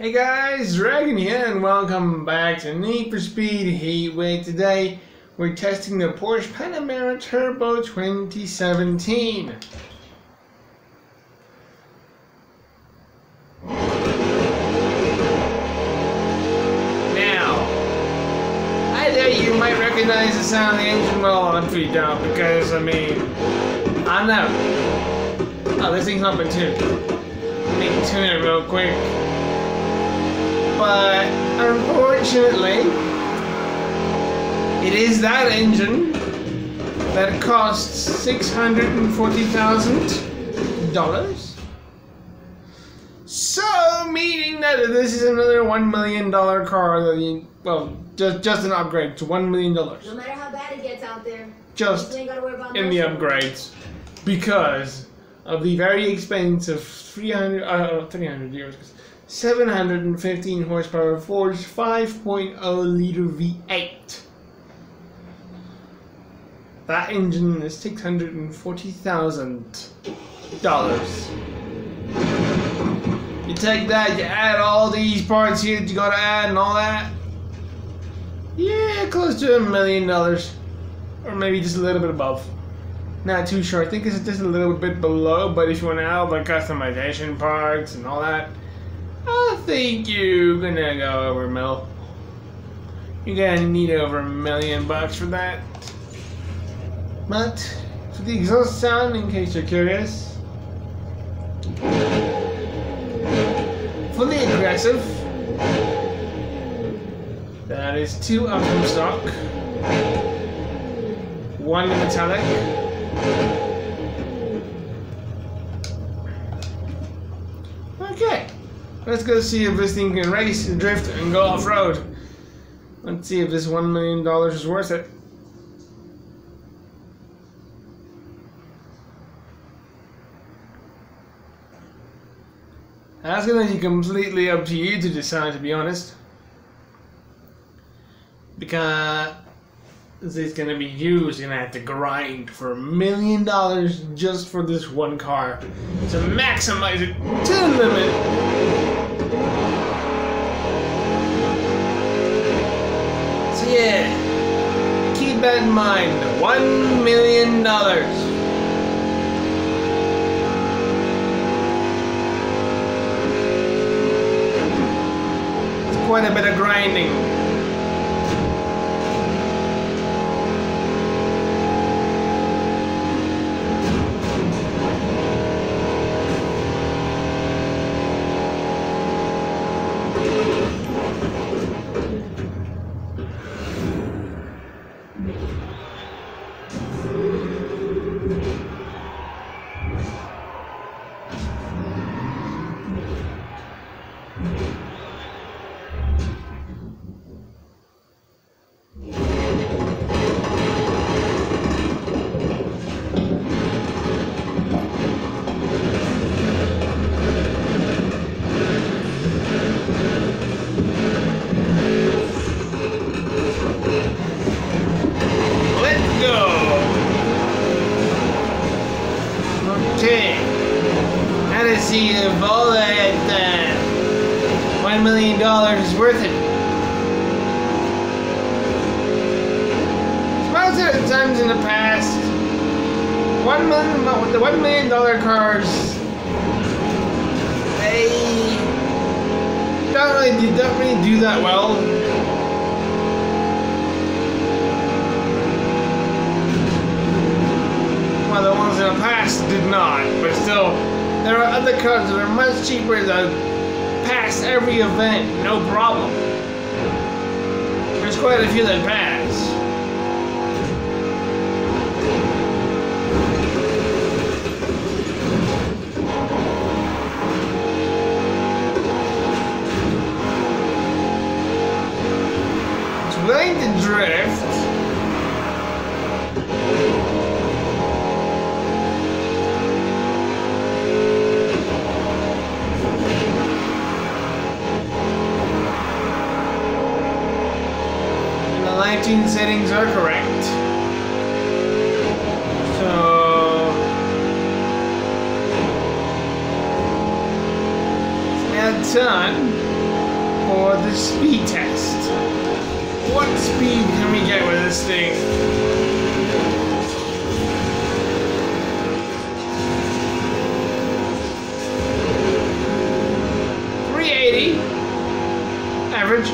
Hey guys, Dragon here and welcome back to Need for Speed Heatwave. Today we're testing the Porsche Panamera Turbo 2017. Now, I know you might recognize the sound of the engine. Well, I'm pretty dumb because, I know. Oh, this thing's not been tuned. Let me tune it real quick. But unfortunately, it is that engine that costs $640,000. So, meaning that this is another $1 million car that you, well, just an upgrade to $1 million. No matter how bad it gets out there, just you ain't gotta worry about in the upgrades, because of the very expensive 715 horsepower Forged 5.0 liter V8. That engine is $640,000. You take that, you add all these parts here that you gotta add and all that. Yeah, close to $1 million. Or maybe just a little bit above. Not too sure. I think it's just a little bit below, but if you want to add like customization parts and all that, I think you're gonna go over a mil. You're gonna need over $1 million for that. But for the exhaust sound, in case you're curious, fully aggressive. That is 2 up from stock, 1 in metallic. Okay. Let's go see if this thing can race, drift, and go off-road. Let's see if this $1 million is worth it. That's going to be completely up to you to decide, to be honest. Because it's going to be you who's going to have to grind for $1 million just for this one car to maximize it to the limit. So yeah, keep that in mind, $1 million. It's quite a bit of grinding. Okay, now to see if all that $1 million is worth it. Most of the times in the past, the $1 million cars, they don't really do that well. Well, the ones in the past did not, but still, there are other cars that are much cheaper that pass every event, no problem. There's quite a few that pass. It's willing to drift. Lighting settings are correct. So it's now done. for the speed test. What speed can we get with this thing? Average.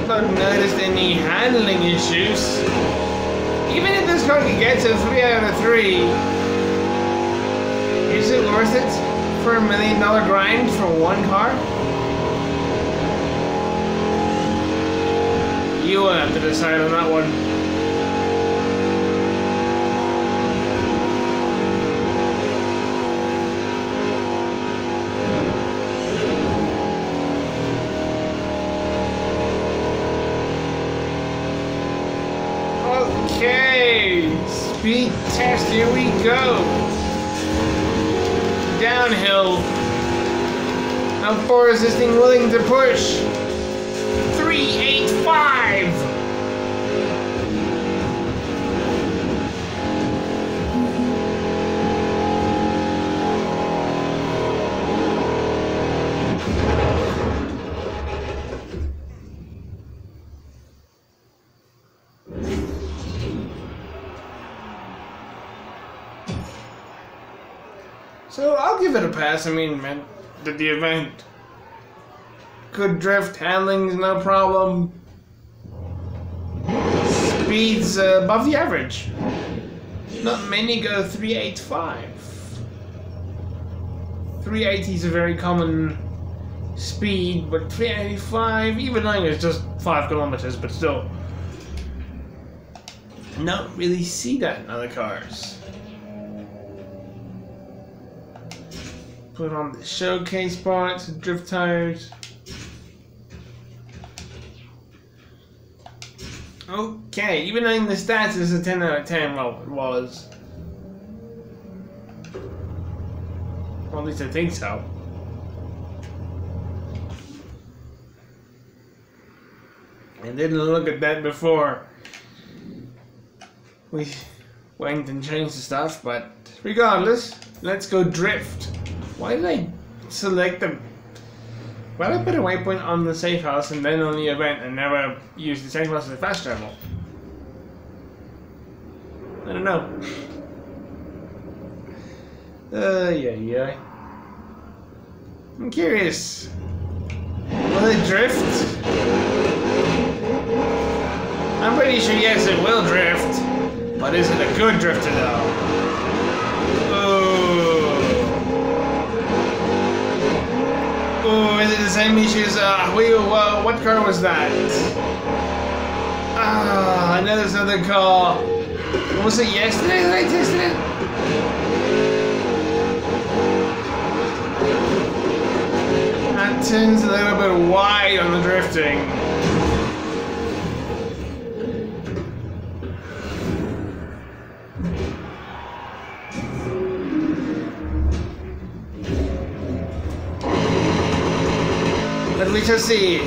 Not noticed any handling issues. Even if this car can get to 3 out of 3, is it worth it for $1 million grind for one car? You will have to decide on that one. Okay, speed test, here we go. Downhill. How far is this thing willing to push? 385. So I'll give it a pass. I mean, man, the event. Good drift, handling's no problem. Speed's above the average. Not many go 385. 380 is a very common speed, but 385, even though it's just 5 kilometers, but still. I don't really see that in other cars. Put on the showcase parts, drift tires. Okay, even though in the stats it's a 10 out of 10, well, it was. Well, at least I think so. I didn't look at that before we went and changed the stuff, but regardless, let's go drift. Why did I select the... Why did I put a waypoint on the safe house and then on the event and never use the safe house as a fast travel? I don't know. Yeah. I'm curious. Will it drift? I'm pretty sure yes, it will drift. But is it a good drifter though? Oh, is it the same issues? What car was that? I know there's another car. Was it yesterday that I tested it? That turns a little bit wide on the drifting. But we shall see.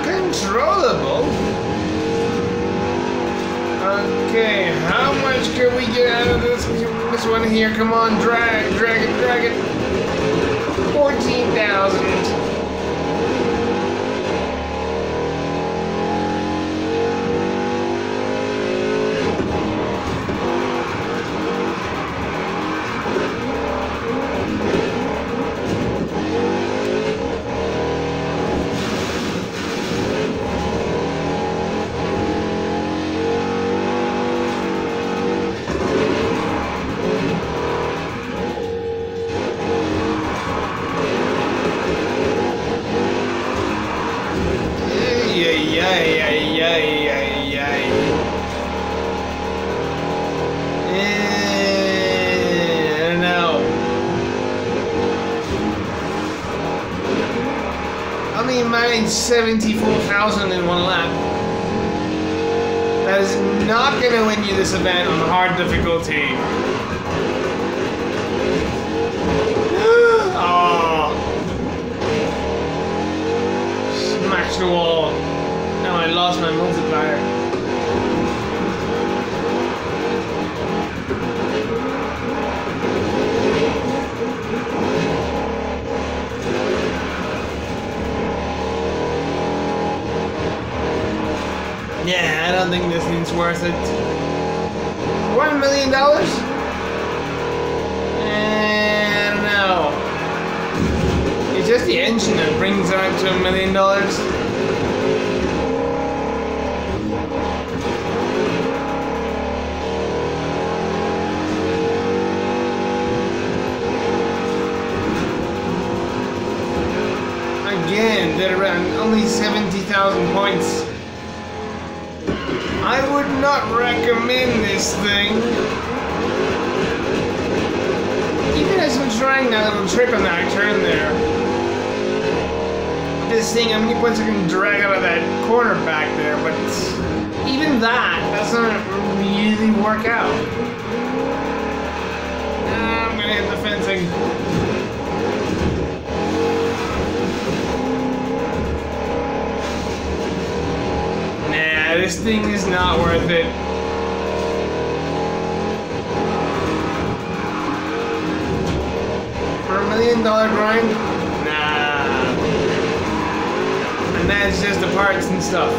Controllable? Okay, how much can we get out of this one here? Come on, drag it. 14,000. only managed 74,000 in one lap. That is not going to win you this event on hard difficulty. Oh. Smash the wall. Now I lost my multiplier. Yeah, I don't think this thing's worth it. $1 million? I don't know. It's just the engine that brings it up to $1 million. Again, they're around only 70,000 points. I would not recommend this thing. Even as I'm trying that little trick on that turn there. This thing, how many points I can drag out of that corner back there, but even that doesn't really work out. I'm gonna hit the fencing. This thing is not worth it. For $1 million grind? Nah. And that's just the parts and stuff.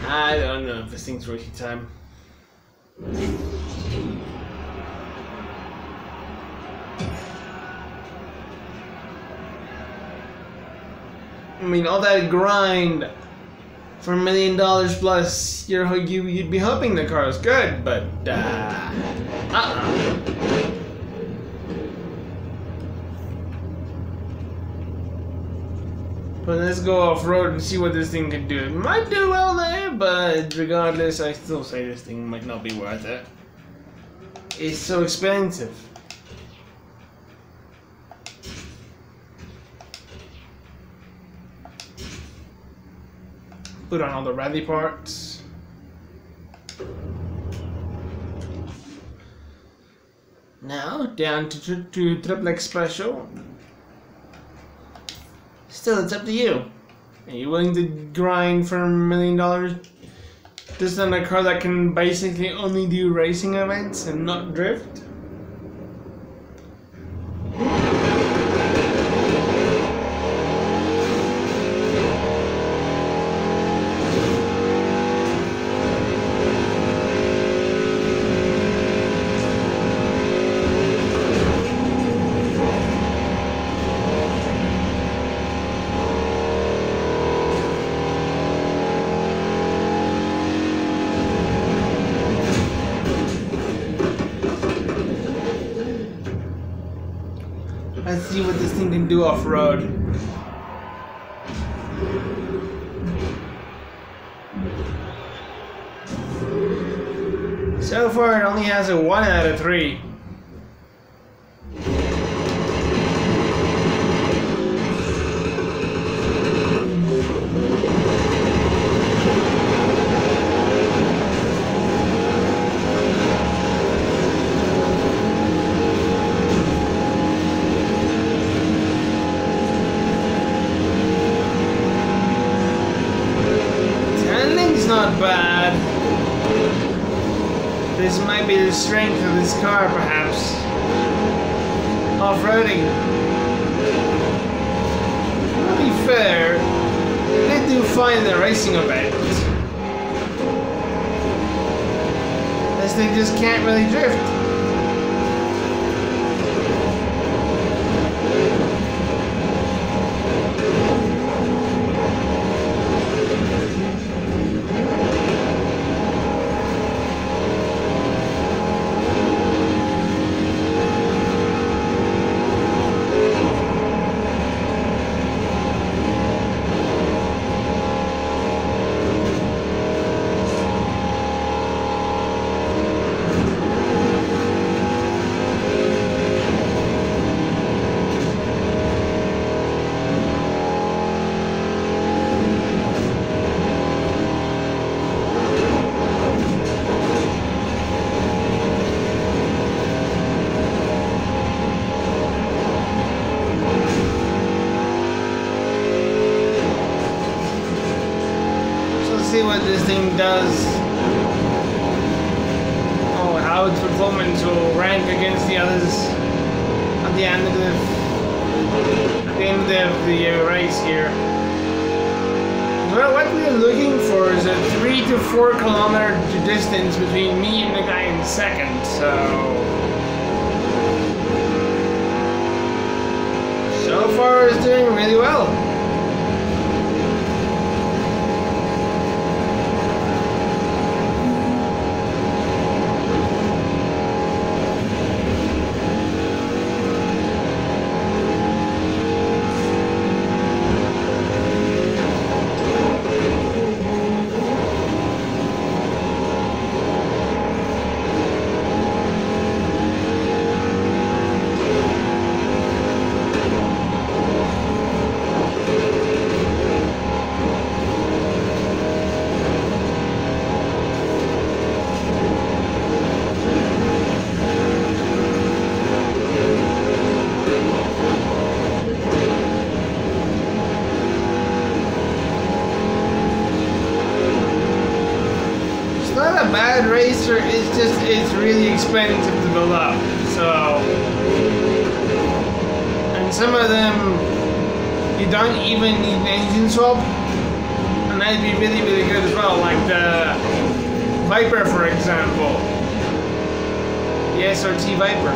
I don't know if this thing's worth your time. I mean, all that grind for $1 million plus, you'd be hoping the car is good, but But let's go off road and see what this thing can do. It might do well there, but regardless, I still say this thing might not be worth it. It's so expensive. Put on all the rally parts. Now down to triplex special. Still, it's up to you. Are you willing to grind for $1 million? Just on a car that can basically only do racing events and not drift? Let's see what this thing can do off-road. So far, it only has a 1 out of 3. Not bad. This might be the strength of this car, perhaps. Off-roading. To be fair, they do fine in the racing event. As they just can't really drift. thing does, or how its performance will rank against the others at the end of the race here. Well, what we're looking for is a 3 to 4 kilometer distance between me and the guy in second, so far it's doing really well. Bad racer, it's really expensive to build up, so, and some of them you don't even need an engine swap, and that'd be really good as well, like the Viper, for example, the SRT Viper.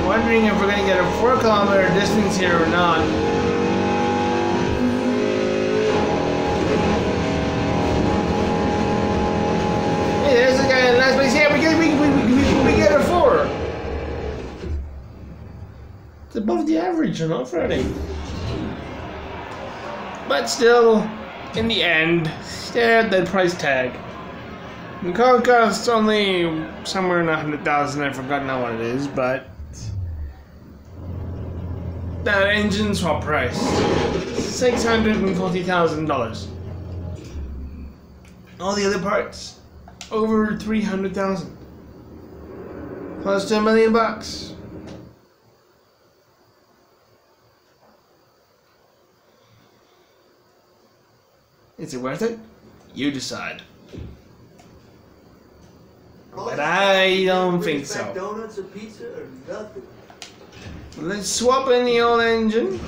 Wondering if we're going to get a 4 kilometer distance here or not. Hey, there's the guy in last place. Yeah, we get a 4. It's above the average on off-roading. But still, in the end, stare at that price tag. The car costs only somewhere in 100,000. I've forgotten now what it is, but that engine swap price, $640,000. All the other parts, over 300,000, close to $1 million. Is it worth it? You decide. But I don't think so. Donuts or pizza or nothing. Let's swap in the old engine.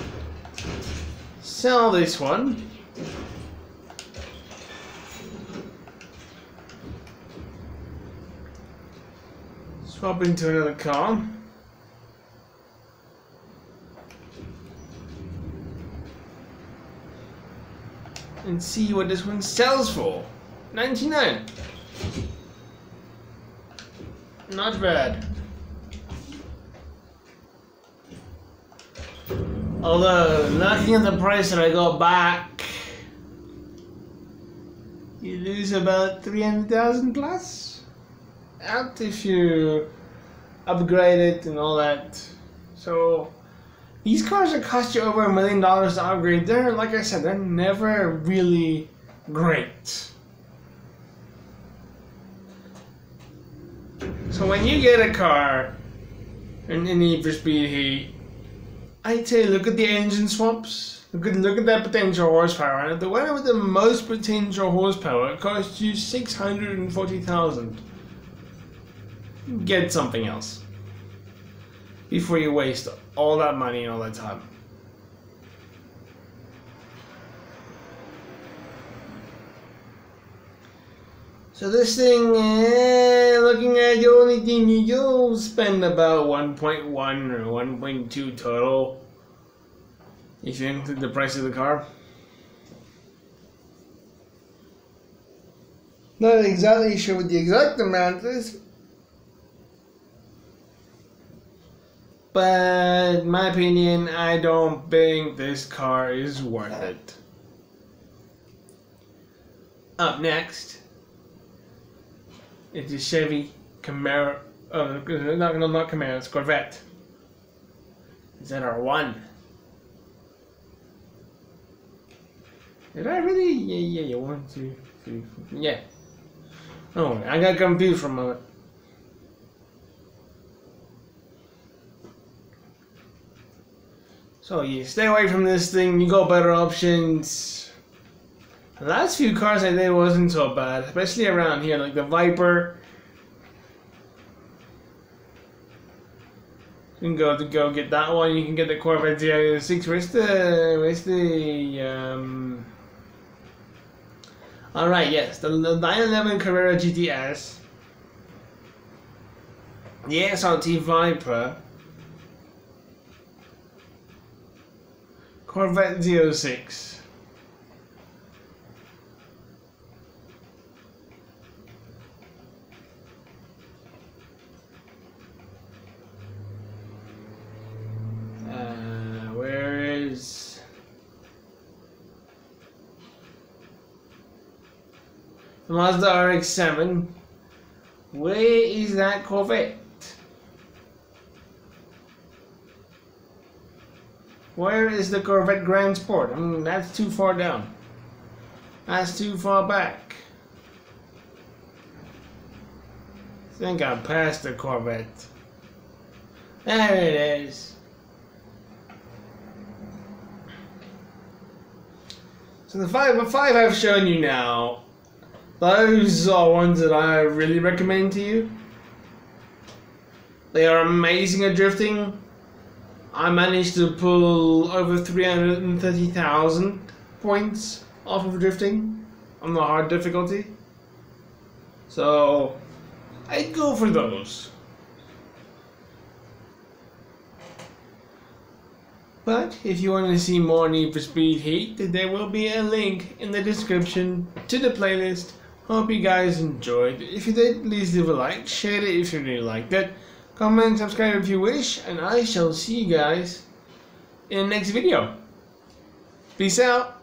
Sell this one. Swap into another car. And see what this one sells for. 99. Not bad. Although, looking at the price that I got back, you lose about 300,000 plus out if you upgrade it and all that. So these cars that cost you over $1 million to upgrade, they're, like I said, they're never really great. So when you get a car in Need for Speed Heat, I'd say look at the engine swaps. Look at that potential horsepower. And the one with the most potential horsepower costs you $640,000. Get something else before you waste all that money and all that time. So this thing, looking at the only thing you'll spend about 1.1 or 1.2 total if you include the price of the car. Not exactly sure what the exact amount is, But in my opinion, I don't think this car is worth it. Up next is the Chevy Camaro. Oh, no, not Camaro, it's Corvette. ZR1. Did I really? Yeah, 1, 2, 3, 4. Yeah. Oh, I got confused for a moment. So you stay away from this thing, you got better options. The last few cars I did wasn't so bad, especially around here, like the Viper. You can go get that one. You can get the Corvette Z06. Where's the All right, yes, the 911 Carrera GTS, the SRT Viper, Corvette Z06. Where is the Mazda RX-7? Where is that Corvette? Where is the Corvette Grand Sport? I mean, that's too far down. That's too far back. I think I passed the Corvette. There it is. So the five I've shown you now, those are ones that I really recommend to you. They are amazing at drifting. I managed to pull over 330,000 points off of drifting on the hard difficulty. So I'd go for those. But if you want to see more Need for Speed Heat, there will be a link in the description to the playlist. Hope you guys enjoyed. If you did, please leave a like, share it if you really liked it, comment, subscribe if you wish, and I shall see you guys in the next video. Peace out.